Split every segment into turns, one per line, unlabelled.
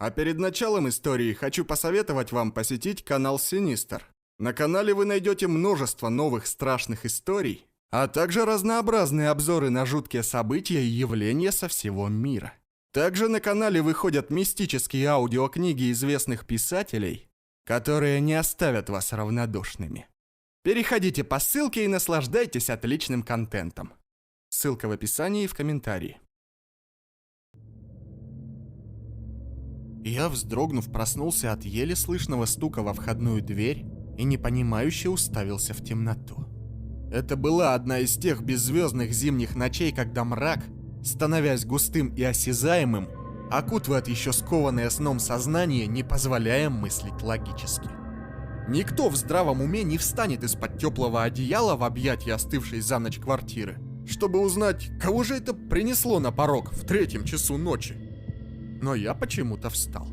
А перед началом истории хочу посоветовать вам посетить канал Синистер. На канале вы найдете множество новых страшных историй, а также разнообразные обзоры на жуткие события и явления со всего мира. Также на канале выходят мистические аудиокниги известных писателей, которые не оставят вас равнодушными. Переходите по ссылке и наслаждайтесь отличным контентом. Ссылка в описании и в комментарии. Я, вздрогнув, проснулся от еле слышного стука во входную дверь и непонимающе уставился в темноту. Это была одна из тех беззвездных зимних ночей, когда мрак, становясь густым и осязаемым, окутывает еще скованное сном сознание, не позволяя мыслить логически. Никто в здравом уме не встанет из-под теплого одеяла в объятия остывшей за ночь квартиры, чтобы узнать, кого же это принесло на порог в 3 часу ночи. Но я почему-то встал.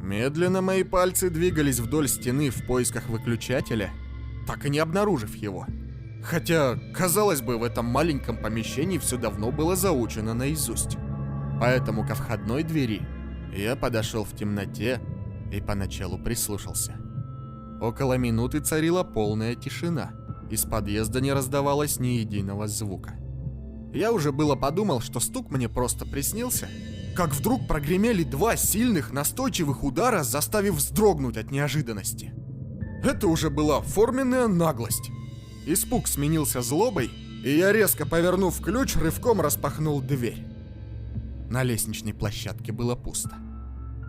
Медленно мои пальцы двигались вдоль стены в поисках выключателя, так и не обнаружив его. Хотя, казалось бы, в этом маленьком помещении все давно было заучено наизусть. Поэтому ко входной двери я подошел в темноте и поначалу прислушался. Около минуты царила полная тишина. Из подъезда не раздавалось ни единого звука. Я уже было подумал, что стук мне просто приснился, как вдруг прогремели 2 сильных, настойчивых удара, заставив вздрогнуть от неожиданности. Это уже была форменная наглость. Испуг сменился злобой, и я, резко повернув ключ, рывком распахнул дверь. На лестничной площадке было пусто.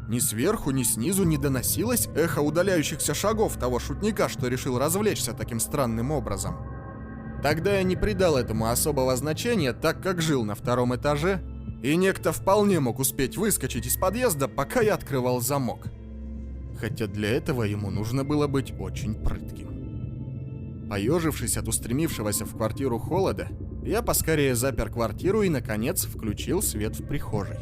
Ни сверху, ни снизу не доносилось эхо удаляющихся шагов того шутника, что решил развлечься таким странным образом. Тогда я не придал этому особого значения, так как жил на 2-м этаже, и некто вполне мог успеть выскочить из подъезда, пока я открывал замок. Хотя для этого ему нужно было быть очень прытким. Поежившись от устремившегося в квартиру холода, я поскорее запер квартиру и, наконец, включил свет в прихожей.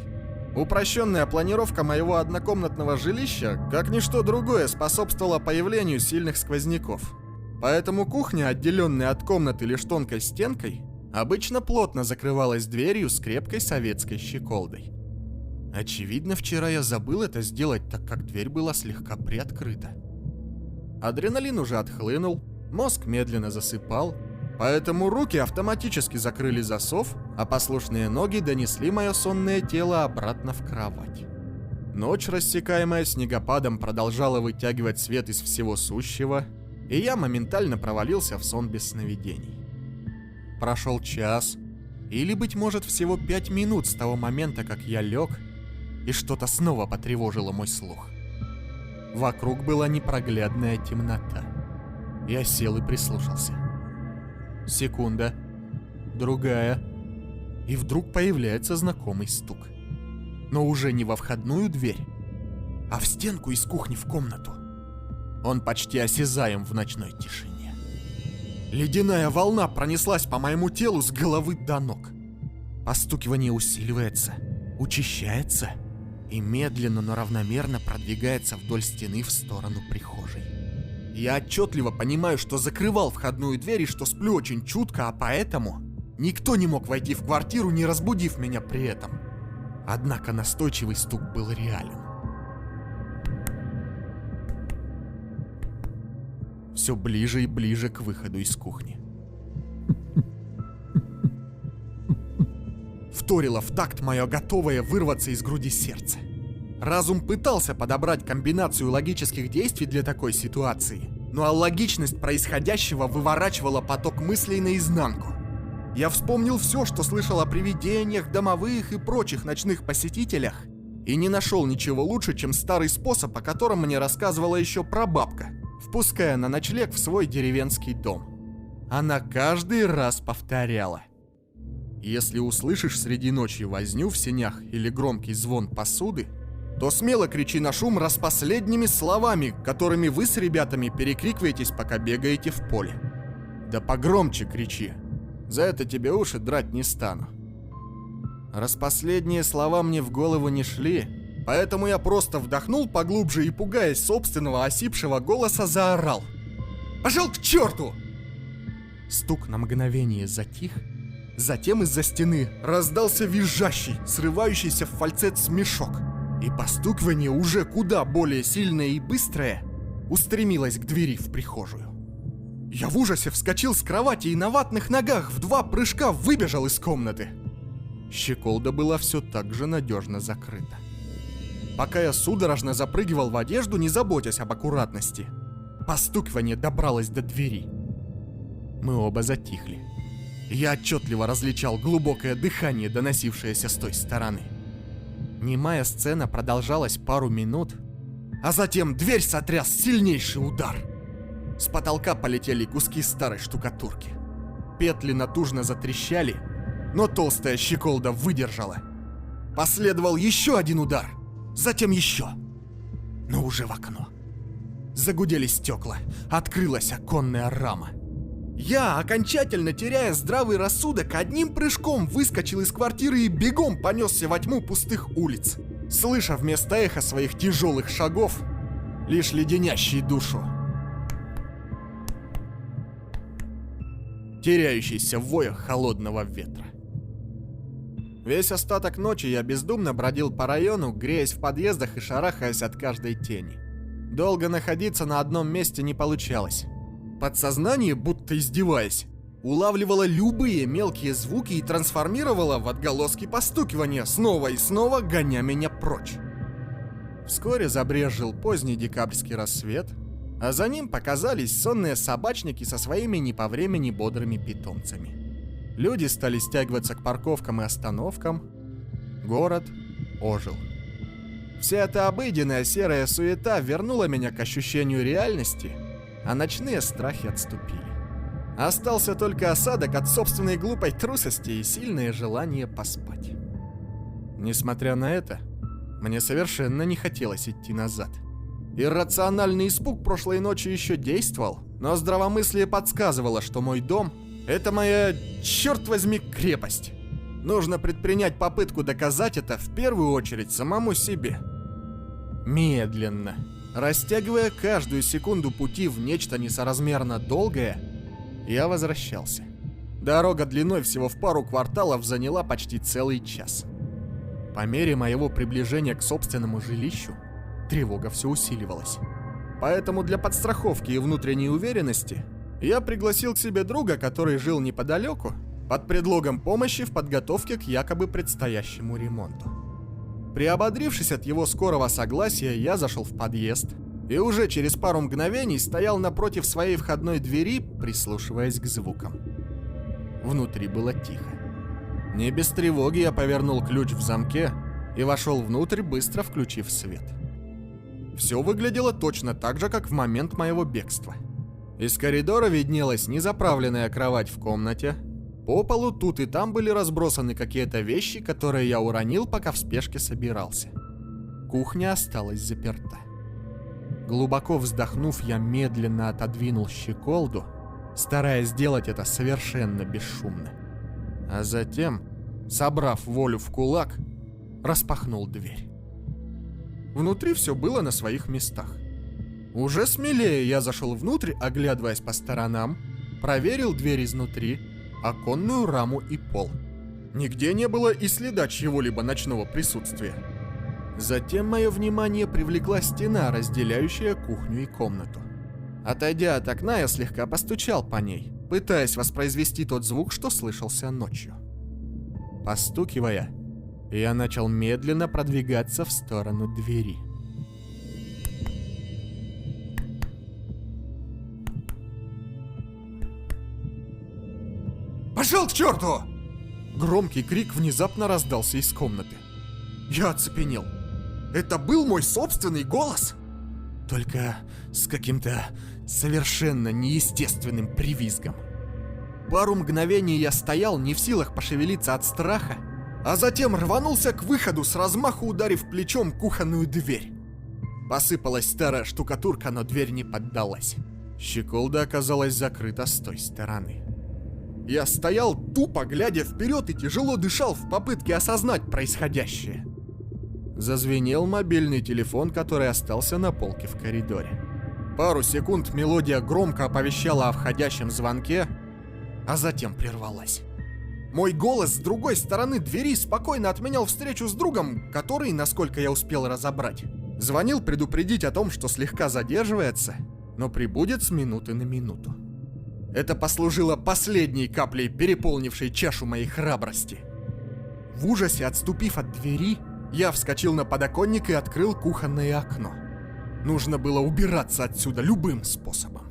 Упрощенная планировка моего однокомнатного жилища, как ничто другое, способствовала появлению сильных сквозняков. Поэтому кухня, отделенная от комнаты лишь тонкой стенкой, обычно плотно закрывалась дверью с крепкой советской щеколдой. Очевидно, вчера я забыл это сделать, так как дверь была слегка приоткрыта. Адреналин уже отхлынул, мозг медленно засыпал, поэтому руки автоматически закрыли засов, а послушные ноги донесли мое сонное тело обратно в кровать. Ночь, рассекаемая снегопадом, продолжала вытягивать свет из всего сущего, и я моментально провалился в сон без сновидений. Прошел час, или, быть может, всего 5 минут с того момента, как я лег, и что-то снова потревожило мой слух. Вокруг была непроглядная темнота. Я сел и прислушался. Секунда, другая, и вдруг появляется знакомый стук. Но уже не во входную дверь, а в стенку из кухни в комнату. Он почти осязаем в ночной тишине. Ледяная волна пронеслась по моему телу с головы до ног. Постукивание усиливается, учащается и медленно, но равномерно продвигается вдоль стены в сторону прихожей. Я отчетливо понимаю, что закрывал входную дверь и что сплю очень чутко, а поэтому никто не мог войти в квартиру, не разбудив меня при этом. Однако настойчивый стук был реален. Все ближе и ближе к выходу из кухни. Вторило в такт мое готовое вырваться из груди сердце. Разум пытался подобрать комбинацию логических действий для такой ситуации, но логичность происходящего выворачивала поток мыслей наизнанку. Я вспомнил все, что слышал о привидениях, домовых и прочих ночных посетителях, и не нашел ничего лучше, чем старый способ, о котором мне рассказывала еще прабабка, впуская на ночлег в свой деревенский дом. Она каждый раз повторяла: если услышишь среди ночи возню в сенях или громкий звон посуды, то смело кричи на шум распоследними словами, которыми вы с ребятами перекрикиваетесь, пока бегаете в поле. Да погромче кричи, за это тебе уши драть не стану. Распоследние слова мне в голову не шли, поэтому я просто вдохнул поглубже и, пугаясь собственного осипшего голоса, заорал: «Пошел к черту!» Стук на мгновение затих, затем из-за стены раздался визжащий, срывающийся в фальцет смешок. И постукивание, уже куда более сильное и быстрое, устремилось к двери в прихожую. Я в ужасе вскочил с кровати и на ватных ногах в 2 прыжка выбежал из комнаты. Щеколда была все так же надежно закрыта. Пока я судорожно запрыгивал в одежду, не заботясь об аккуратности, постукивание добралось до двери. Мы оба затихли. Я отчетливо различал глубокое дыхание, доносившееся с той стороны. Немая сцена продолжалась пару минут, а затем дверь сотряс сильнейший удар. С потолка полетели куски старой штукатурки. Петли натужно затрещали, но толстая щеколда выдержала. Последовал еще один удар, затем еще, но уже в окно. Загудели стекла, открылась оконная рама. Я, окончательно теряя здравый рассудок, одним прыжком выскочил из квартиры и бегом понесся во тьму пустых улиц, слыша вместо эха своих тяжелых шагов лишь леденящий душу теряющийся в воях холодного ветра. Весь остаток ночи я бездумно бродил по району, греясь в подъездах и шарахаясь от каждой тени. Долго находиться на одном месте не получалось. Подсознание, будто издеваясь, улавливало любые мелкие звуки и трансформировало в отголоски постукивания, снова и снова гоня меня прочь. Вскоре забрезжил поздний декабрьский рассвет, а за ним показались сонные собачники со своими не по времени бодрыми питомцами. Люди стали стягиваться к парковкам и остановкам. Город ожил. Вся эта обыденная серая суета вернула меня к ощущению реальности, а ночные страхи отступили. Остался только осадок от собственной глупой трусости и сильное желание поспать. Несмотря на это, мне совершенно не хотелось идти назад. Иррациональный испуг прошлой ночи еще действовал, но здравомыслие подсказывало, что мой дом — это моя, черт возьми, крепость. Нужно предпринять попытку доказать это в первую очередь самому себе. Медленно, растягивая каждую секунду пути в нечто несоразмерно долгое, я возвращался. Дорога длиной всего в пару кварталов заняла почти целый час. По мере моего приближения к собственному жилищу, тревога все усиливалась. Поэтому для подстраховки и внутренней уверенности я пригласил к себе друга, который жил неподалеку, под предлогом помощи в подготовке к якобы предстоящему ремонту. Приободрившись от его скорого согласия, я зашел в подъезд и уже через пару мгновений стоял напротив своей входной двери, прислушиваясь к звукам. Внутри было тихо. Не без тревоги я повернул ключ в замке и вошел внутрь, быстро включив свет. Все выглядело точно так же, как в момент моего бегства. Из коридора виднелась незаправленная кровать в комнате. По полу тут и там были разбросаны какие-то вещи, которые я уронил, пока в спешке собирался. Кухня осталась заперта. Глубоко вздохнув, я медленно отодвинул щеколду, стараясь сделать это совершенно бесшумно. А затем, собрав волю в кулак, распахнул дверь. Внутри все было на своих местах. Уже смелее я зашел внутрь, оглядываясь по сторонам, проверил дверь изнутри, оконную раму и пол. Нигде не было и следа чьего-либо ночного присутствия. Затем мое внимание привлекла стена, разделяющая кухню и комнату. Отойдя от окна, я слегка постучал по ней, пытаясь воспроизвести тот звук, что слышался ночью. Постукивая, я начал медленно продвигаться в сторону двери. «Пошел к черту!» Громкий крик внезапно раздался из комнаты. Я оцепенел. Это был мой собственный голос? Только с каким-то совершенно неестественным привизгом. Пару мгновений я стоял, не в силах пошевелиться от страха, а затем рванулся к выходу, с размаху ударив плечом кухонную дверь. Посыпалась старая штукатурка, но дверь не поддалась. Щеколда оказалась закрыта с той стороны. Я стоял тупо, глядя вперед, и тяжело дышал в попытке осознать происходящее. Зазвенел мобильный телефон, который остался на полке в коридоре. Пару секунд мелодия громко оповещала о входящем звонке, а затем прервалась. Мой голос с другой стороны двери спокойно отменял встречу с другом, который, насколько я успел разобрать, звонил предупредить о том, что слегка задерживается, но прибудет с минуты на минуту. Это послужило последней каплей, переполнившей чашу моей храбрости. В ужасе, отступив от двери, я вскочил на подоконник и открыл кухонное окно. Нужно было убираться отсюда любым способом.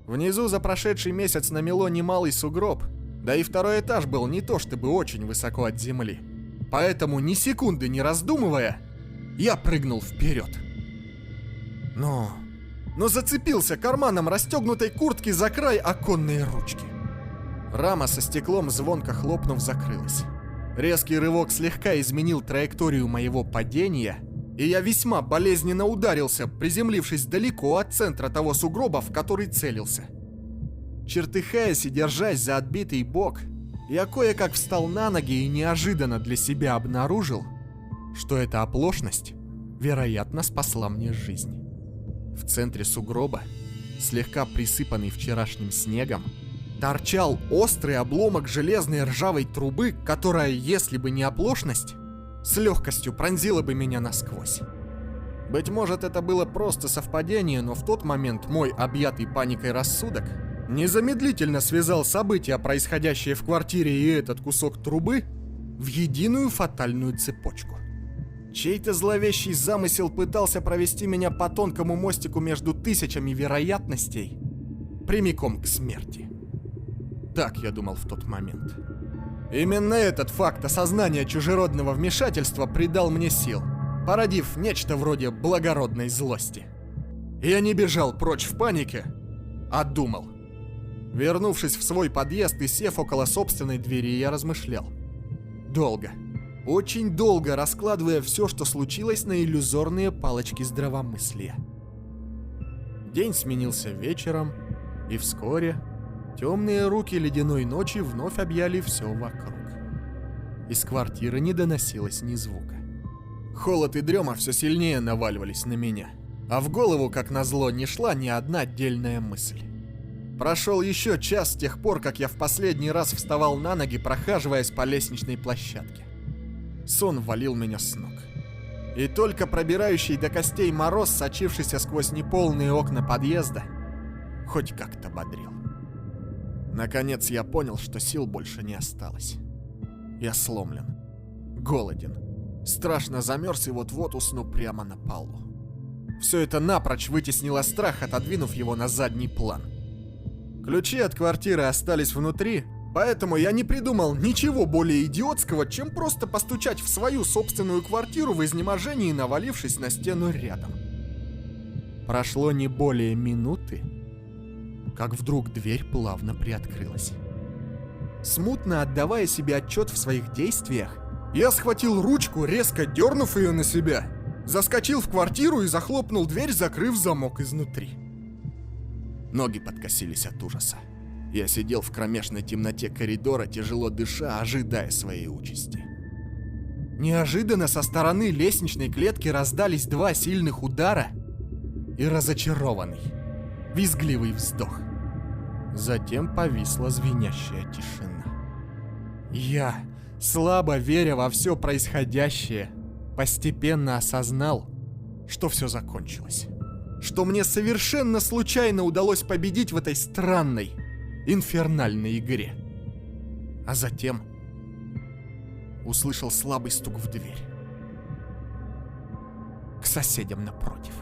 Внизу за прошедший месяц намело немалый сугроб, да и второй этаж был не то чтобы очень высоко от земли. Поэтому, ни секунды не раздумывая, я прыгнул вперед. Но зацепился карманом расстегнутой куртки за край оконной ручки. Рама со стеклом, звонко хлопнув, закрылась. Резкий рывок слегка изменил траекторию моего падения, и я весьма болезненно ударился, приземлившись далеко от центра того сугроба, в который целился. Чертыхаясь и держась за отбитый бок, я кое-как встал на ноги и неожиданно для себя обнаружил, что эта оплошность, вероятно, спасла мне жизнь. В центре сугроба, слегка присыпанный вчерашним снегом, торчал острый обломок железной ржавой трубы, которая, если бы не оплошность, с легкостью пронзила бы меня насквозь. Быть может, это было просто совпадение, но в тот момент мой объятый паникой рассудок незамедлительно связал события, происходящие в квартире, и этот кусок трубы в единую фатальную цепочку. Чей-то зловещий замысел пытался провести меня по тонкому мостику между тысячами вероятностей прямиком к смерти. Так я думал в тот момент. Именно этот факт осознания чужеродного вмешательства придал мне сил, породив нечто вроде благородной злости. Я не бежал прочь в панике, а думал. Вернувшись в свой подъезд и сев около собственной двери, я размышлял. Долго, очень долго раскладывая все, что случилось, на иллюзорные палочки здравомыслия. День сменился вечером, и вскоре темные руки ледяной ночи вновь объяли все вокруг. Из квартиры не доносилось ни звука. Холод и дрема все сильнее наваливались на меня, а в голову, как назло, не шла ни одна отдельная мысль. Прошел еще час с тех пор, как я в последний раз вставал на ноги, прохаживаясь по лестничной площадке. Сон валил меня с ног. И только пробирающий до костей мороз, сочившийся сквозь неполные окна подъезда, хоть как-то бодрил. Наконец я понял, что сил больше не осталось. Я сломлен, голоден, страшно замерз и вот-вот усну прямо на полу. Все это напрочь вытеснило страх, отодвинув его на задний план. Ключи от квартиры остались внутри, поэтому я не придумал ничего более идиотского, чем просто постучать в свою собственную квартиру в изнеможении, навалившись на стену рядом. Прошло не более минуты, как вдруг дверь плавно приоткрылась. Смутно отдавая себе отчет в своих действиях, я схватил ручку, резко дернув ее на себя, заскочил в квартиру и захлопнул дверь, закрыв замок изнутри. Ноги подкосились от ужаса. Я сидел в кромешной темноте коридора, тяжело дыша, ожидая своей участи. Неожиданно со стороны лестничной клетки раздались два сильных удара и разочарованный, визгливый вздох. Затем повисла звенящая тишина. Я, слабо веря во все происходящее, постепенно осознал, что все закончилось. Что мне совершенно случайно удалось победить в этой странной, инфернальной игре. А затем услышал слабый стук в дверь. К соседям напротив.